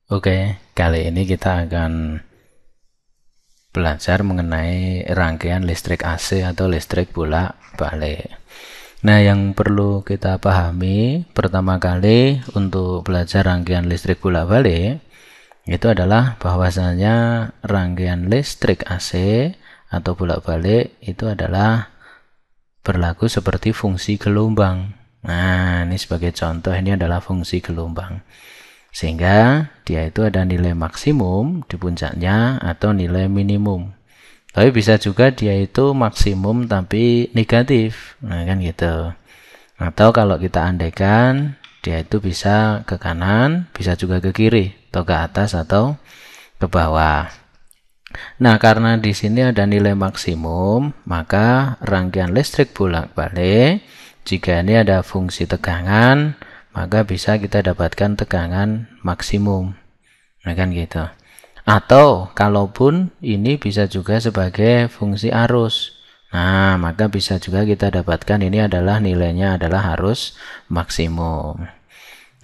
Oke, kali ini kita akan belajar mengenai rangkaian listrik AC atau listrik bolak-balik. Nah, yang perlu kita pahami pertama kali untuk belajar rangkaian listrik bolak-balik itu adalah bahwasanya rangkaian listrik AC atau bolak-balik itu adalah berlaku seperti fungsi gelombang. Nah, ini sebagai contoh, ini adalah fungsi gelombang. Sehingga dia itu ada nilai maksimum di puncaknya atau nilai minimum. Tapi bisa juga dia itu maksimum tapi negatif. Nah, kan gitu. Atau kalau kita andaikan, dia itu bisa ke kanan, bisa juga ke kiri, atau ke atas atau ke bawah. Nah, karena di sini ada nilai maksimum, maka rangkaian listrik bolak-balik, jika ini ada fungsi tegangan, maka bisa kita dapatkan tegangan maksimum. Nah, kan gitu. Atau kalaupun ini bisa juga sebagai fungsi arus. Nah, maka bisa juga kita dapatkan ini adalah nilainya adalah arus maksimum.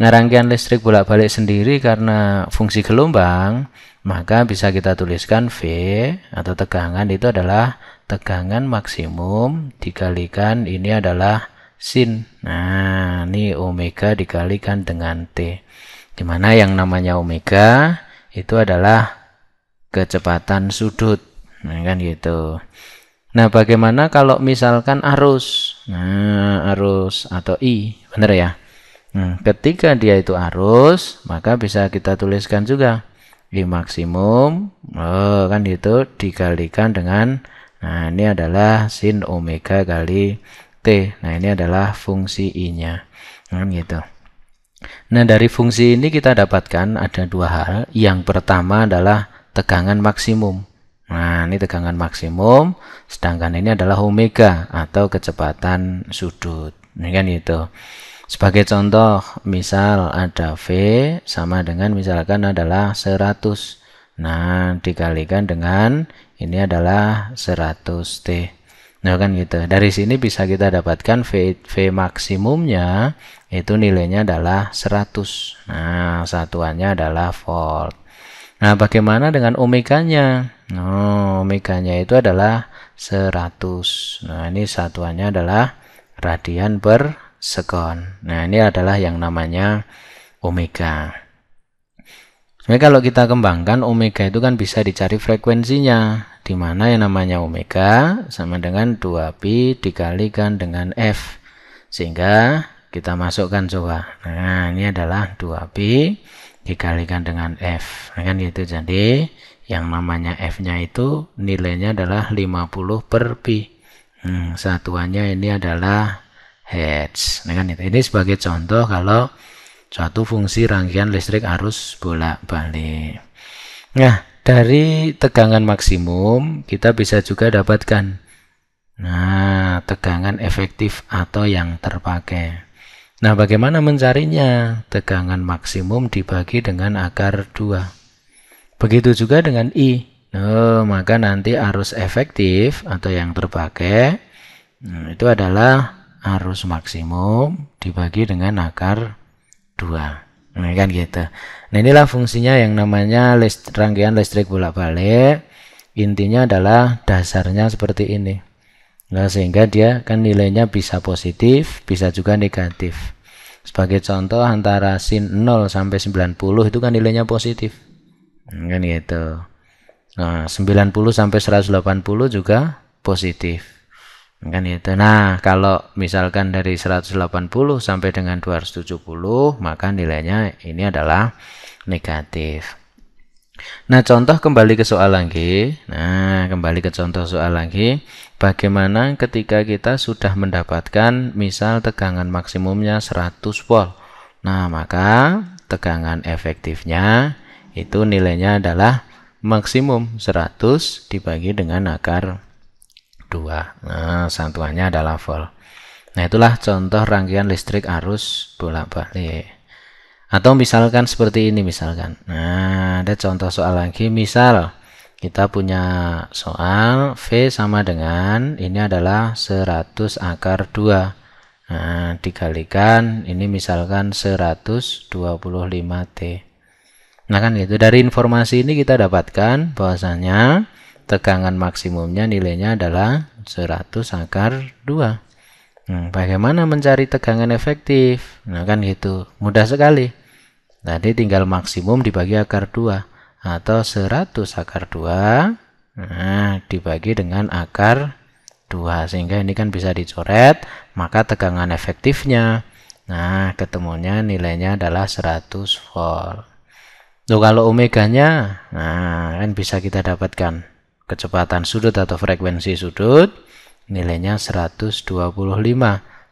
Nah, rangkaian listrik bolak-balik sendiri karena fungsi gelombang, maka bisa kita tuliskan V atau tegangan itu adalah tegangan maksimum dikalikan ini adalah sin. Nah, ini omega dikalikan dengan T. Dimana yang namanya omega itu adalah kecepatan sudut. Nah, kan gitu. Nah, bagaimana kalau misalkan arus? Nah, arus atau I, benar ya? Ketika dia itu arus, maka bisa kita tuliskan juga I maksimum, kan itu dikalikan dengan, nah ini adalah sin omega kali T. Nah, ini adalah fungsi I-nya. Nah, gitu. Nah, dari fungsi ini kita dapatkan ada dua hal. Yang pertama adalah tegangan maksimum. Nah, ini tegangan maksimum, sedangkan ini adalah omega atau kecepatan sudut. Ini kan itu. Sebagai contoh, misal ada V sama dengan misalkan adalah 100. Nah, dikalikan dengan ini adalah 100 T. Nah, kan gitu. Dari sini bisa kita dapatkan V maksimumnya itu nilainya adalah 100. Nah, satuannya adalah volt. Nah, bagaimana dengan omeganya? Oh, omeganya itu adalah 100. Nah, ini satuannya adalah radian per sekon. Nah, ini adalah yang namanya omega. Sebenarnya kalau kita kembangkan, omega itu kan bisa dicari frekuensinya. Di mana yang namanya omega sama dengan 2pi dikalikan dengan F. Sehingga kita masukkan coba. Nah, ini adalah 2pi dikalikan dengan F. Nah, kan gitu. Jadi, yang namanya F-nya itu nilainya adalah 50 per pi. Satuannya ini adalah hertz. Nah, kan itu. Ini sebagai contoh kalau suatu fungsi rangkaian listrik arus bolak-balik. Nah, dari tegangan maksimum kita bisa juga dapatkan tegangan efektif atau yang terpakai. Nah, bagaimana mencarinya? Tegangan maksimum dibagi dengan akar 2. Begitu juga dengan I. Maka nanti arus efektif atau yang terpakai itu adalah arus maksimum dibagi dengan akar 2. Nah, kan gitu. Nah, inilah fungsinya yang namanya rangkaian listrik bolak-balik. Intinya adalah dasarnya seperti ini. Nah, sehingga dia kan nilainya bisa positif, bisa juga negatif. Sebagai contoh, antara sin 0 sampai 90 itu kan nilainya positif. Kan gitu. Nah, 90 sampai 180 juga positif. Kan itu. Nah, kalau misalkan dari 180 sampai dengan 270, maka nilainya ini adalah negatif. Nah, contoh kembali ke soal lagi. Nah, kembali ke contoh soal lagi. Bagaimana ketika kita sudah mendapatkan misal tegangan maksimumnya 100 volt. Nah, maka tegangan efektifnya itu nilainya adalah maksimum 100 dibagi dengan akar 2. Nah, satuannya adalah volt. Nah, itulah contoh rangkaian listrik arus bolak-balik. Atau misalkan seperti ini misalkan. Nah, ada contoh soal lagi. Misal kita punya soal V sama dengan ini adalah 100 akar 2. Nah, dikalikan ini misalkan 125 T. Nah kan gitu. Dari informasi ini kita dapatkan bahwasanya tegangan maksimumnya nilainya adalah 100/2. Bagaimana mencari tegangan efektif? Nah kan gitu. Mudah sekali. Tadi tinggal maksimum dibagi akar 2 atau 100/2 dibagi dengan akar 2, sehingga ini kan bisa dicoret, maka tegangan efektifnya ketemunya nilainya adalah 100 volt. Tuh kalau omeganya kan bisa kita dapatkan kecepatan sudut atau frekuensi sudut nilainya 125,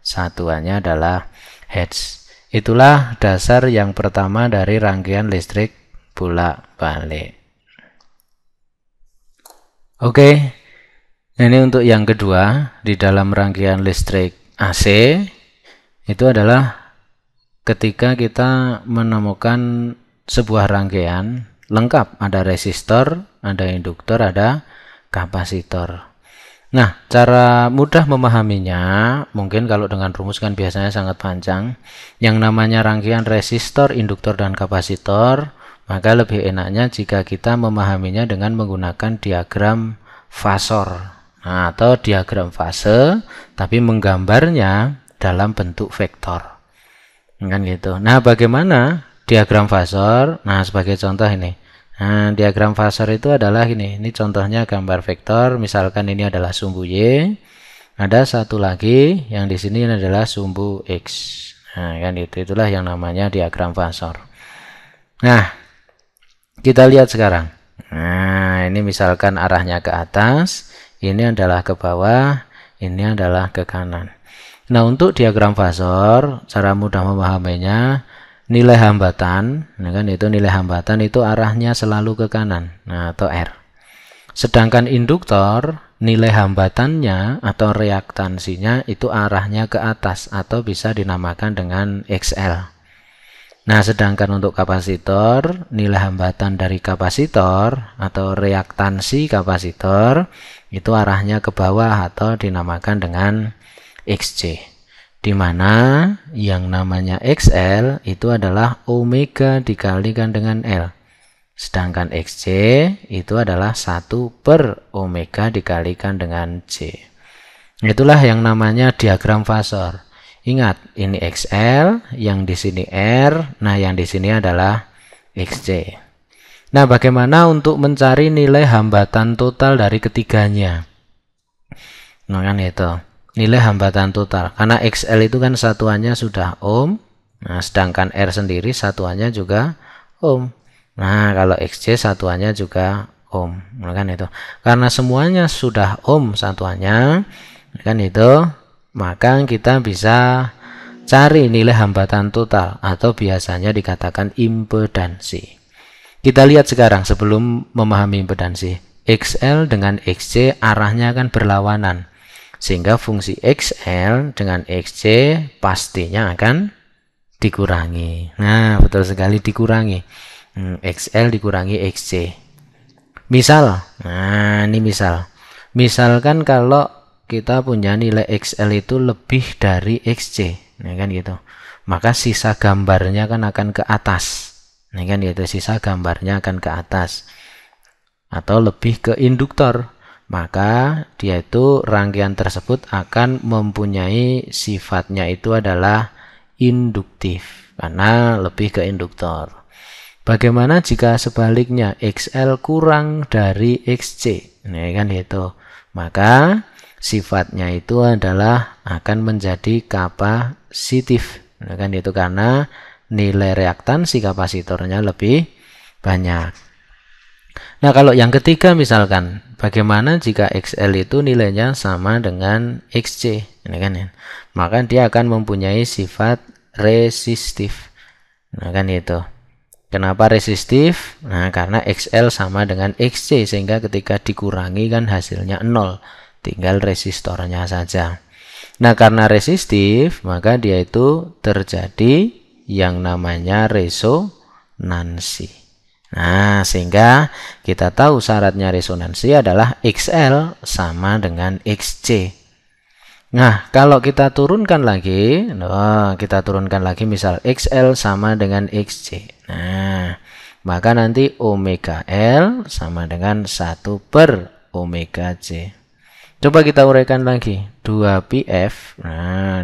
satuannya adalah hertz. Itulah dasar yang pertama dari rangkaian listrik bolak-balik. Oke, ini untuk yang kedua di dalam rangkaian listrik AC itu adalah ketika kita menemukan sebuah rangkaian lengkap, ada resistor, ada induktor, ada kapasitor. Nah, cara mudah memahaminya, mungkin kalau dengan rumus kan biasanya sangat panjang. Yang namanya rangkaian resistor, induktor, dan kapasitor, maka lebih enaknya jika kita memahaminya dengan menggunakan diagram fasor. Atau diagram fase, tapi menggambarnya dalam bentuk vektor. Kan gitu. Nah, bagaimana diagram fasor? Nah, sebagai contoh ini. Nah, diagram fasor itu adalah ini contohnya gambar vektor, misalkan ini adalah sumbu Y, ada satu lagi yang di sini adalah sumbu X. Nah, kan itulah yang namanya diagram fasor. Nah, kita lihat sekarang. Nah, ini misalkan arahnya ke atas, ini adalah ke bawah, ini adalah ke kanan. Nah, untuk diagram fasor, cara mudah memahaminya, nilai hambatan, nilai hambatan itu arahnya selalu ke kanan, atau R. Sedangkan induktor, nilai hambatannya atau reaktansinya itu arahnya ke atas atau bisa dinamakan dengan XL. Nah, sedangkan untuk kapasitor, nilai hambatan dari kapasitor atau reaktansi kapasitor itu arahnya ke bawah atau dinamakan dengan XC. Di mana yang namanya XL itu adalah omega dikalikan dengan L. Sedangkan XC itu adalah 1/omega dikalikan dengan C. Itulah yang namanya diagram fasor. Ingat, ini XL, yang di sini R, nah yang di sini adalah XC. Nah, bagaimana untuk mencari nilai hambatan total dari ketiganya? Nah, kan itu. Nilai hambatan total, karena XL itu kan satuannya sudah ohm, nah sedangkan R sendiri satuannya juga ohm. Nah, kalau XC satuannya juga ohm, nah, kan itu. Karena semuanya sudah ohm satuannya, kan itu, maka kita bisa cari nilai hambatan total atau biasanya dikatakan impedansi. Kita lihat sekarang sebelum memahami impedansi. XL dengan XC arahnya kan berlawanan. Sehingga fungsi XL dengan XC pastinya akan dikurangi. Nah, betul sekali dikurangi. XL dikurangi XC. Misal, nah ini misal. Misalkan kalau kita punya nilai XL itu lebih dari XC. Nah, kan gitu. Maka sisa gambarnya kan akan ke atas. Nah, kan gitu. Sisa gambarnya akan ke atas. Atau lebih ke induktor. Maka dia itu rangkaian tersebut akan mempunyai sifatnya itu adalah induktif karena lebih ke induktor. Bagaimana jika sebaliknya XL kurang dari XC? Nah, kan itu. Maka sifatnya itu adalah akan menjadi kapasitif. Nah, kan itu karena nilai reaktansi kapasitornya lebih banyak. Nah, kalau yang ketiga misalkan, bagaimana jika XL itu nilainya sama dengan XC? Ini kan ya. Maka dia akan mempunyai sifat resistif. Nah, kan itu. Kenapa resistif? Nah, karena XL sama dengan XC sehingga ketika dikurangi kan hasilnya 0. Tinggal resistornya saja. Nah, karena resistif, maka dia itu terjadi yang namanya resonansi. Nah, sehingga kita tahu syaratnya resonansi adalah XL sama dengan XC. Nah, kalau kita turunkan lagi, misal XL sama dengan XC. Nah, Maka nanti omega L sama dengan 1 per omega C. Coba kita uraikan lagi. 2πf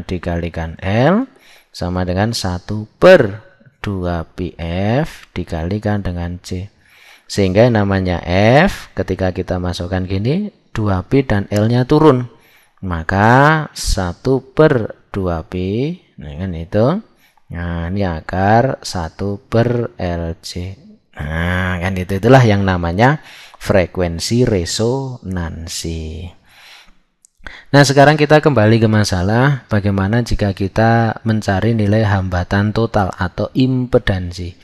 dikalikan L sama dengan 1 per 2πf dikalikan dengan C. Sehingga namanya F ketika kita masukkan gini 2pi dan L-nya turun. Maka 1 per 2pi, nah kan itu. Nah, ini akar 1 per LC. Nah, kan itulah yang namanya frekuensi resonansi. Nah, sekarang kita kembali ke masalah bagaimana jika kita mencari nilai hambatan total atau impedansi.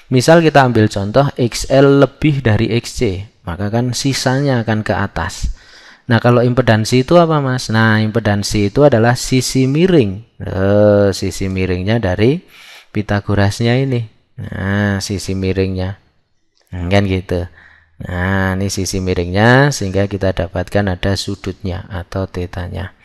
Misal kita ambil contoh XL lebih dari XC, maka kan sisanya akan ke atas. Nah, kalau impedansi itu apa, Mas? Nah, impedansi itu adalah sisi miring. Sisi miringnya dari Pitagorasnya ini. Nah, sisi miringnya. Kan gitu. Nah, ini sisi miringnya sehingga kita dapatkan ada sudutnya atau tetanya.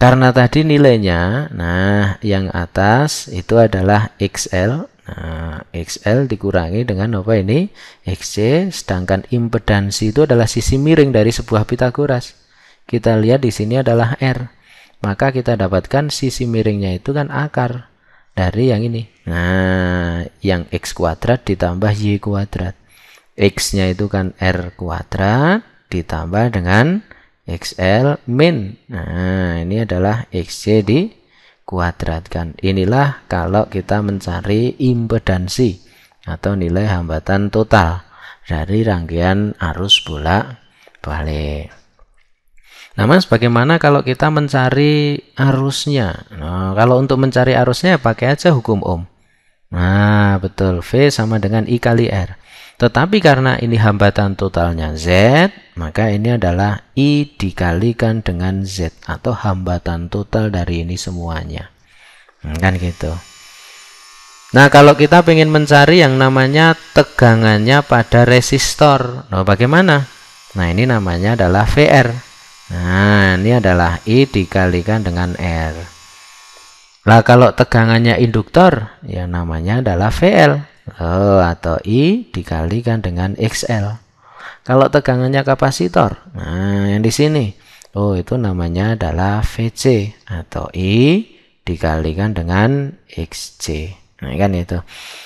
Karena tadi nilainya, nah yang atas itu adalah XL. Nah, XL dikurangi dengan apa ini? XC, sedangkan impedansi itu adalah sisi miring dari sebuah Pitagoras. Kita lihat di sini adalah R. Maka kita dapatkan sisi miringnya itu kan akar dari yang ini. Nah, yang X kuadrat ditambah Y kuadrat. X-nya itu kan R kuadrat ditambah dengan XL min. Nah, ini adalah XC dikuadratkan. Inilah kalau kita mencari impedansi atau nilai hambatan total dari rangkaian arus bolak-balik. Nah, Mas, bagaimana kalau kita mencari arusnya? Nah, kalau untuk mencari arusnya pakai aja hukum Ohm. Nah, betul. V sama dengan I kali R. Tetapi karena ini hambatan totalnya Z, maka ini adalah I dikalikan dengan Z atau hambatan total dari ini semuanya. Kan gitu. Nah, kalau kita ingin mencari yang namanya tegangannya pada resistor, nah bagaimana? Nah, ini namanya adalah VR. Nah, ini adalah I dikalikan dengan R. Lah, kalau tegangannya induktor, ya namanya adalah VL. Atau I dikalikan dengan XL. Kalau tegangannya kapasitor, nah yang di sini, itu namanya adalah VC atau I dikalikan dengan XC. Nah, kan itu.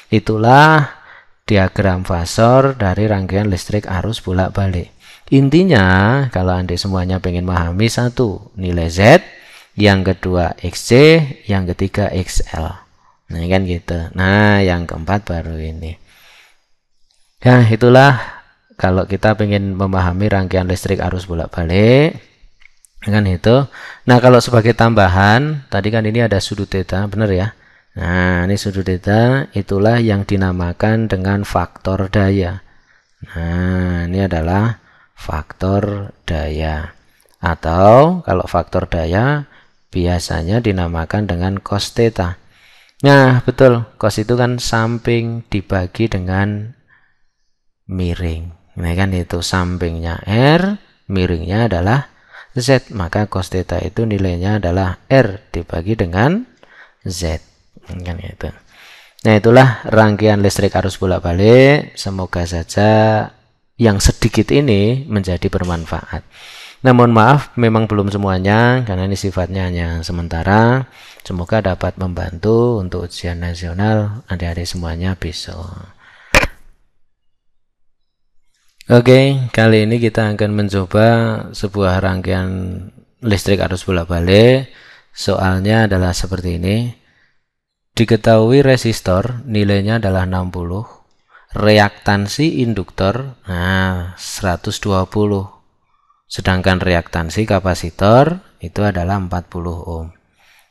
Itulah diagram fasor dari rangkaian listrik arus bolak-balik. Intinya, kalau Anda semuanya pengen memahami satu, nilai Z, yang kedua XC, yang ketiga XL. Nah, kan gitu. Nah, yang keempat baru ini. Nah, itulah kalau kita ingin memahami rangkaian listrik arus bolak-balik. Kan itu. Nah, kalau sebagai tambahan, tadi kan ini ada sudut theta, benar ya? Nah, ini sudut theta, itulah yang dinamakan dengan faktor daya. Nah, ini adalah faktor daya. Atau kalau faktor daya biasanya dinamakan dengan cos theta. Nah, betul. Cos itu kan samping dibagi dengan miring. Nah, kan itu sampingnya R, miringnya adalah Z. Maka cos theta itu nilainya adalah R dibagi dengan Z. Kan itu. Nah, itulah rangkaian listrik arus bolak-balik. Semoga saja yang sedikit ini menjadi bermanfaat. Nah, mohon maaf, memang belum semuanya, karena ini sifatnya hanya sementara. Semoga dapat membantu untuk ujian nasional adik-adik semuanya besok. Oke, kali ini kita akan mencoba sebuah rangkaian listrik arus bolak-balik. Soalnya adalah seperti ini. Diketahui resistor nilainya adalah 60. Reaktansi induktor, 120. Sedangkan reaktansi kapasitor itu adalah 40 ohm.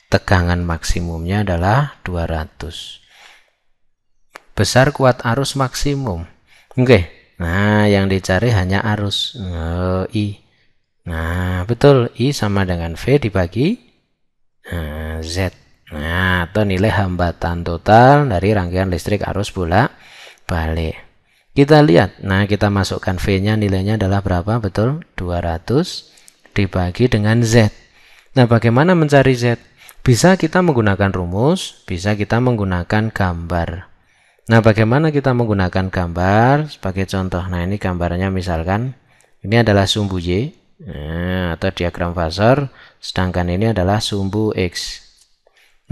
Tegangan maksimumnya adalah 200. Besar kuat arus maksimum. Oke. Nah, yang dicari hanya arus I. Nah, betul. I sama dengan V dibagi Z. Nah, atau nilai hambatan total dari rangkaian listrik arus bolak-balik. Kita lihat, nah kita masukkan V-nya nilainya adalah berapa? Betul, 200 dibagi dengan Z. Nah, bagaimana mencari Z? Bisa kita menggunakan rumus, bisa kita menggunakan gambar. Nah, bagaimana kita menggunakan gambar sebagai contoh? Nah, ini gambarnya misalkan ini adalah sumbu Y atau diagram Fasor, sedangkan ini adalah sumbu X.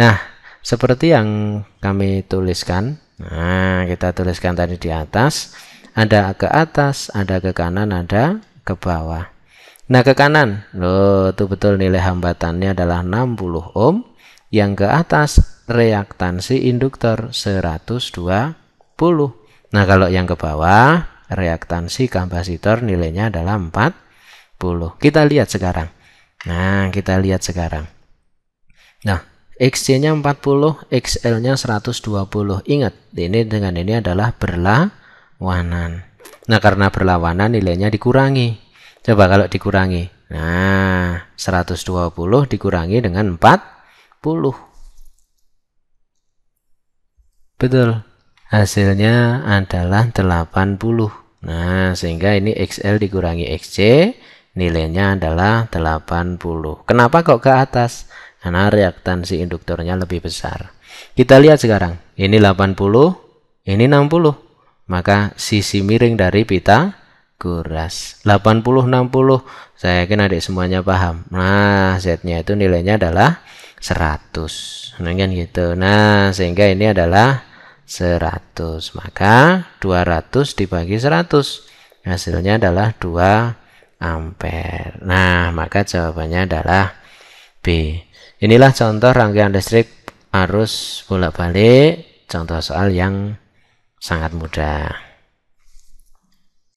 Nah, seperti yang kami tuliskan, nah kita tuliskan tadi di atas, ada ke atas, ada ke kanan, ada ke bawah. Nah, ke kanan, loh, itu betul nilai hambatannya adalah 60 ohm. Yang ke atas reaktansi induktor 120. Nah, kalau yang ke bawah reaktansi kapasitor nilainya adalah 40. Kita lihat sekarang. Nah, kita lihat sekarang. Nah, XC-nya 40, XL-nya 120. Ingat, ini dengan ini adalah berlawanan. Nah, karena berlawanan nilainya dikurangi. Coba kalau dikurangi. Nah, 120 dikurangi dengan 40. Betul. Hasilnya adalah 80. Nah, sehingga ini XL dikurangi XC, nilainya adalah 80. Kenapa kok ke atas? Karena reaktansi induktornya lebih besar. Kita lihat sekarang. Ini 80, ini 60. Maka sisi miring dari Pythagoras. 80, 60. Saya yakin adik semuanya paham. Nah, Z-nya itu nilainya adalah 100. Nah, kan gitu. Nah, sehingga ini adalah 100. Maka 200 dibagi 100. Hasilnya adalah 2 ampere. Nah, maka jawabannya adalah B. Inilah contoh rangkaian listrik arus bolak-balik. Contoh soal yang sangat mudah.